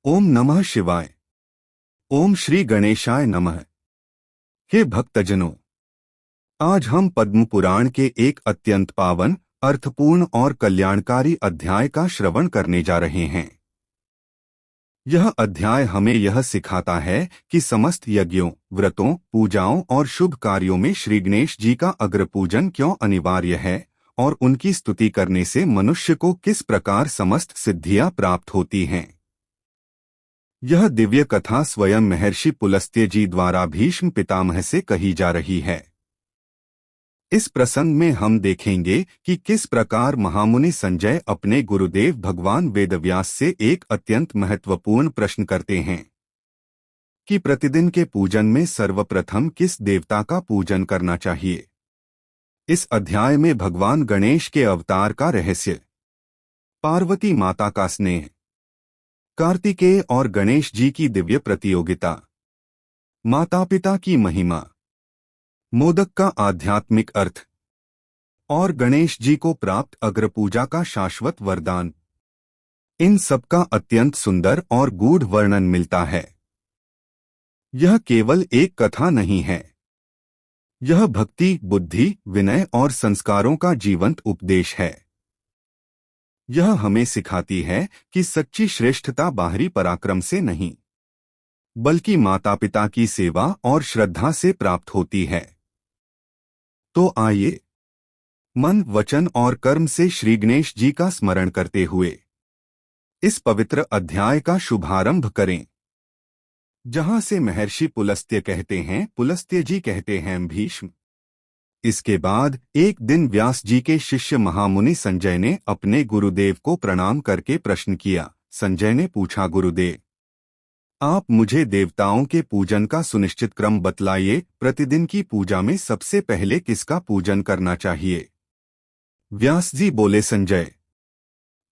ओम नमः शिवाय। ओम श्री गणेशाय नमः। हे भक्तजनों, आज हम पद्म पुराण के एक अत्यंत पावन, अर्थपूर्ण और कल्याणकारी अध्याय का श्रवण करने जा रहे हैं। यह अध्याय हमें यह सिखाता है कि समस्त यज्ञों, व्रतों, पूजाओं और शुभ कार्यों में श्री गणेश जी का अग्रपूजन क्यों अनिवार्य है और उनकी स्तुति करने से मनुष्य को किस प्रकार समस्त सिद्धियां प्राप्त होती हैं। यह दिव्य कथा स्वयं महर्षि पुलस्त्य जी द्वारा भीष्म पितामह से कही जा रही है। इस प्रसंग में हम देखेंगे कि किस प्रकार महामुनि संजय अपने गुरुदेव भगवान वेदव्यास से एक अत्यंत महत्वपूर्ण प्रश्न करते हैं कि प्रतिदिन के पूजन में सर्वप्रथम किस देवता का पूजन करना चाहिए। इस अध्याय में भगवान गणेश के अवतार का रहस्य, पार्वती माता का स्नेह, कार्तिकेय और गणेश जी की दिव्य प्रतियोगिता, माता पिता की महिमा, मोदक का आध्यात्मिक अर्थ और गणेश जी को प्राप्त अग्रपूजा का शाश्वत वरदान, इन सब का अत्यंत सुंदर और गूढ़ वर्णन मिलता है। यह केवल एक कथा नहीं है, यह भक्ति, बुद्धि, विनय और संस्कारों का जीवंत उपदेश है। यह हमें सिखाती है कि सच्ची श्रेष्ठता बाहरी पराक्रम से नहीं, बल्कि माता पिता की सेवा और श्रद्धा से प्राप्त होती है। तो आइए मन, वचन और कर्म से श्री गणेश जी का स्मरण करते हुए इस पवित्र अध्याय का शुभारंभ करें, जहां से महर्षि पुलस्त्य जी कहते हैं भीष्म। इसके बाद एक दिन व्यास जी के शिष्य महामुनि संजय ने अपने गुरुदेव को प्रणाम करके प्रश्न किया। संजय ने पूछा, गुरुदेव, आप मुझे देवताओं के पूजन का सुनिश्चित क्रम बतलाइए। प्रतिदिन की पूजा में सबसे पहले किसका पूजन करना चाहिए? व्यास जी बोले, संजय,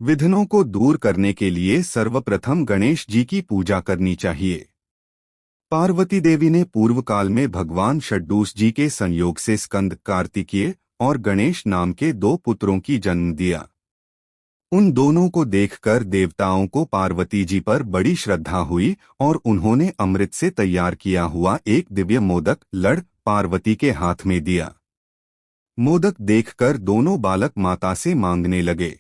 विघ्नों को दूर करने के लिए सर्वप्रथम गणेश जी की पूजा करनी चाहिए। पार्वती देवी ने पूर्व काल में भगवान षड्डूष जी के संयोग से स्कंद, कार्तिकेय और गणेश नाम के दो पुत्रों की जन्म दिया। उन दोनों को देखकर देवताओं को पार्वती जी पर बड़ी श्रद्धा हुई और उन्होंने अमृत से तैयार किया हुआ एक दिव्य मोदक लड़ पार्वती के हाथ में दिया। मोदक देखकर दोनों बालक माता से मांगने लगे।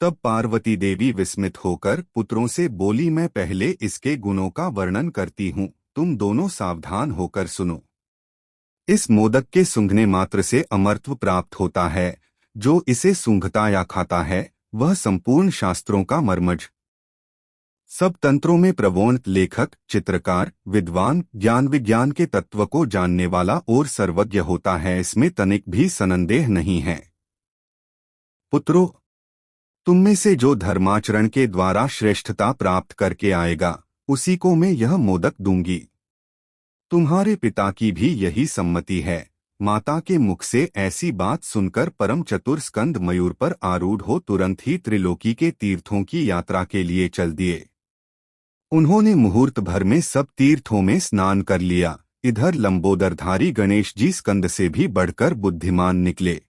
तब पार्वती देवी विस्मित होकर पुत्रों से बोली, मैं पहले इसके गुणों का वर्णन करती हूँ, तुम दोनों सावधान होकर सुनो। इस मोदक के सूंघने मात्र से अमरत्व प्राप्त होता है। जो इसे सूंघता या खाता है वह संपूर्ण शास्त्रों का मर्मज, सब तंत्रों में प्रवीण लेखक, चित्रकार, विद्वान, ज्ञान विज्ञान के तत्व को जानने वाला और सर्वज्ञ होता है। इसमें तनिक भी संदेह नहीं है। पुत्रों, तुम में से जो धर्माचरण के द्वारा श्रेष्ठता प्राप्त करके आएगा, उसी को मैं यह मोदक दूंगी। तुम्हारे पिता की भी यही सम्मति है। माता के मुख से ऐसी बात सुनकर परम चतुर स्कंद मयूर पर आरूढ़ हो तुरंत ही त्रिलोकी के तीर्थों की यात्रा के लिए चल दिए। उन्होंने मुहूर्त भर में सब तीर्थों में स्नान कर लिया। इधर लंबोदरधारी गणेश जी स्कंद से भी बढ़कर बुद्धिमान निकले।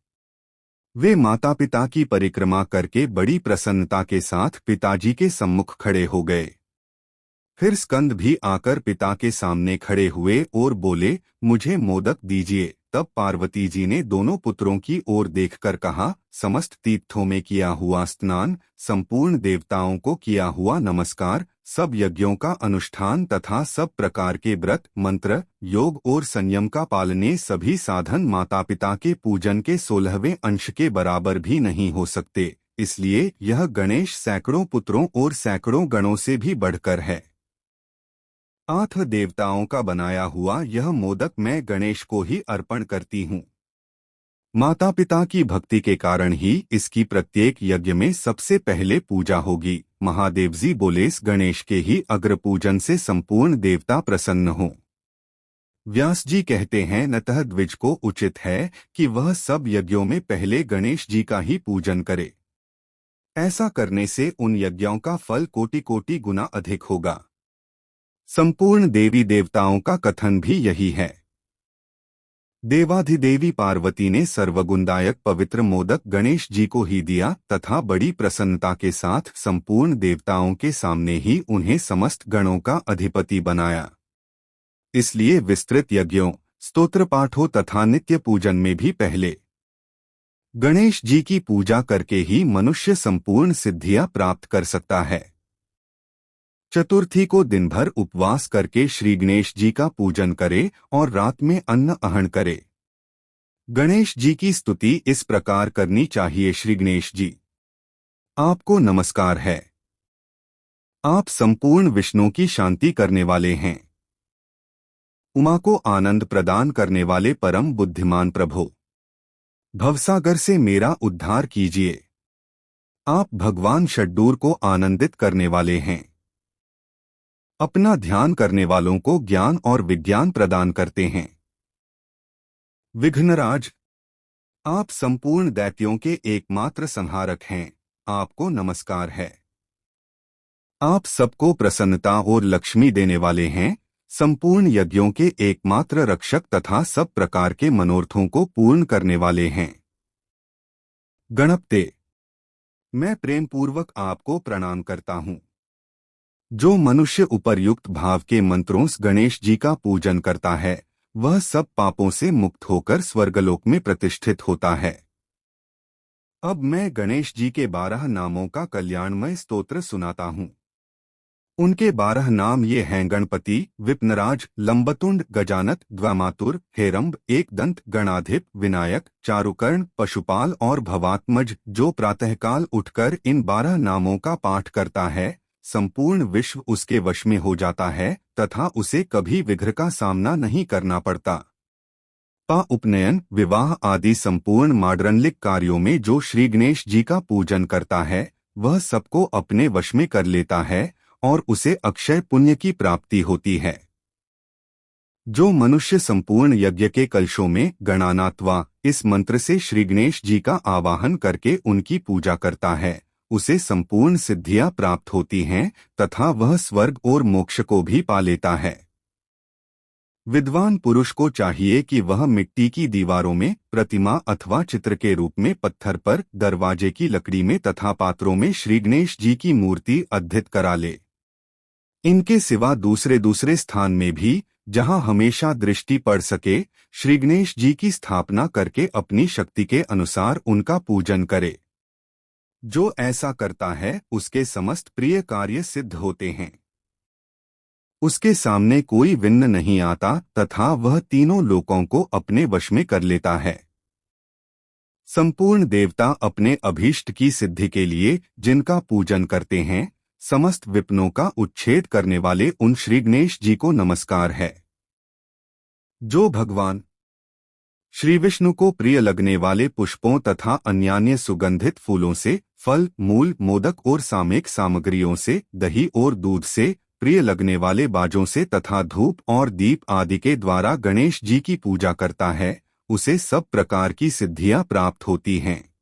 वे माता पिता की परिक्रमा करके बड़ी प्रसन्नता के साथ पिताजी के सम्मुख खड़े हो गए। फिर स्कंद भी आकर पिता के सामने खड़े हुए और बोले, मुझे मोदक दीजिए। तब पार्वती जी ने दोनों पुत्रों की ओर देखकर कहा, समस्त तीर्थों में किया हुआ स्नान, संपूर्ण देवताओं को किया हुआ नमस्कार, सब यज्ञों का अनुष्ठान तथा सब प्रकार के व्रत, मंत्र, योग और संयम का पालन, ये सभी साधन माता पिता के पूजन के 16वें अंश के बराबर भी नहीं हो सकते। इसलिए यह गणेश सैकड़ों पुत्रों और सैकड़ों गणों से भी बढ़कर है। 8 देवताओं का बनाया हुआ यह मोदक मैं गणेश को ही अर्पण करती हूँ। माता पिता की भक्ति के कारण ही इसकी प्रत्येक यज्ञ में सबसे पहले पूजा होगी। महादेव जी बोले, इस गणेश के ही अग्र पूजन से संपूर्ण देवता प्रसन्न हों। व्यास जी कहते हैं, नतः द्विज को उचित है कि वह सब यज्ञों में पहले गणेश जी का ही पूजन करे। ऐसा करने से उन यज्ञों का फल कोटि कोटि गुना अधिक होगा। संपूर्ण देवी देवताओं का कथन भी यही है। देवाधिदेवी पार्वती ने सर्वगुणदायक पवित्र मोदक गणेश जी को ही दिया तथा बड़ी प्रसन्नता के साथ संपूर्ण देवताओं के सामने ही उन्हें समस्त गणों का अधिपति बनाया। इसलिए विस्तृत यज्ञों, स्तोत्र पाठों तथा नित्य पूजन में भी पहले गणेश जी की पूजा करके ही मनुष्य संपूर्ण सिद्धियां प्राप्त कर सकता है। चतुर्थी को दिन भर उपवास करके श्री गणेश जी का पूजन करे और रात में अन्न अहन करे। गणेश जी की स्तुति इस प्रकार करनी चाहिए। श्री गणेश जी, आपको नमस्कार है। आप संपूर्ण विष्णु की शांति करने वाले हैं। उमा को आनंद प्रदान करने वाले परम बुद्धिमान प्रभु, भवसागर से मेरा उद्धार कीजिए। आप भगवान षड्डूर को आनंदित करने वाले हैं। अपना ध्यान करने वालों को ज्ञान और विज्ञान प्रदान करते हैं। विघ्नराज, आप संपूर्ण दैत्यों के एकमात्र संहारक हैं। आपको नमस्कार है। आप सबको प्रसन्नता और लक्ष्मी देने वाले हैं, संपूर्ण यज्ञों के एकमात्र रक्षक तथा सब प्रकार के मनोरथों को पूर्ण करने वाले हैं। गणपते, मैं प्रेम पूर्वक आपको प्रणाम करता हूँ। जो मनुष्य उपर्युक्त भाव के मंत्रों से गणेश जी का पूजन करता है, वह सब पापों से मुक्त होकर स्वर्गलोक में प्रतिष्ठित होता है। अब मैं गणेश जी के 12 नामों का कल्याणमय स्तोत्र सुनाता हूँ। उनके 12 नाम ये हैं: गणपति, विप्नराज, लंबतुंड, गजानत, द्वामातुर, हेरंब, एकदंत, गणाधिप, विनायक, चारुकर्ण, पशुपाल और भवात्मज। जो प्रातःकाल उठकर इन 12 नामों का पाठ करता है, संपूर्ण विश्व उसके वश में हो जाता है तथा उसे कभी विघ्न का सामना नहीं करना पड़ता। उपनयन, विवाह आदि संपूर्ण माड्रनलिक कार्यों में जो श्री गणेश जी का पूजन करता है, वह सबको अपने वश में कर लेता है और उसे अक्षय पुण्य की प्राप्ति होती है। जो मनुष्य संपूर्ण यज्ञ के कलशों में गणानात्वा इस मंत्र से श्री गणेश जी का आवाहन करके उनकी पूजा करता है, उसे संपूर्ण सिद्धियां प्राप्त होती हैं तथा वह स्वर्ग और मोक्ष को भी पा लेता है। विद्वान पुरुष को चाहिए कि वह मिट्टी की दीवारों में प्रतिमा अथवा चित्र के रूप में पत्थर पर, दरवाजे की लकड़ी में तथा पात्रों में श्री गणेश जी की मूर्ति अधित करा ले। इनके सिवा दूसरे दूसरे स्थान में भी, जहां हमेशा दृष्टि पड़ सके, श्री गणेश जी की स्थापना करके अपनी शक्ति के अनुसार उनका पूजन करे। जो ऐसा करता है उसके समस्त प्रिय कार्य सिद्ध होते हैं। उसके सामने कोई विघ्न नहीं आता तथा वह तीनों लोकों को अपने वश में कर लेता है। संपूर्ण देवता अपने अभीष्ट की सिद्धि के लिए जिनका पूजन करते हैं, समस्त विघ्नों का उच्छेद करने वाले उन श्री गणेश जी को नमस्कार है। जो भगवान श्री विष्णु को प्रिय लगने वाले पुष्पों तथा अन्यान्य सुगंधित फूलों से, फल, मूल, मोदक और सामयिक सामग्रियों से, दही और दूध से, प्रिय लगने वाले बाजों से तथा धूप और दीप आदि के द्वारा गणेश जी की पूजा करता है, उसे सब प्रकार की सिद्धियां प्राप्त होती हैं।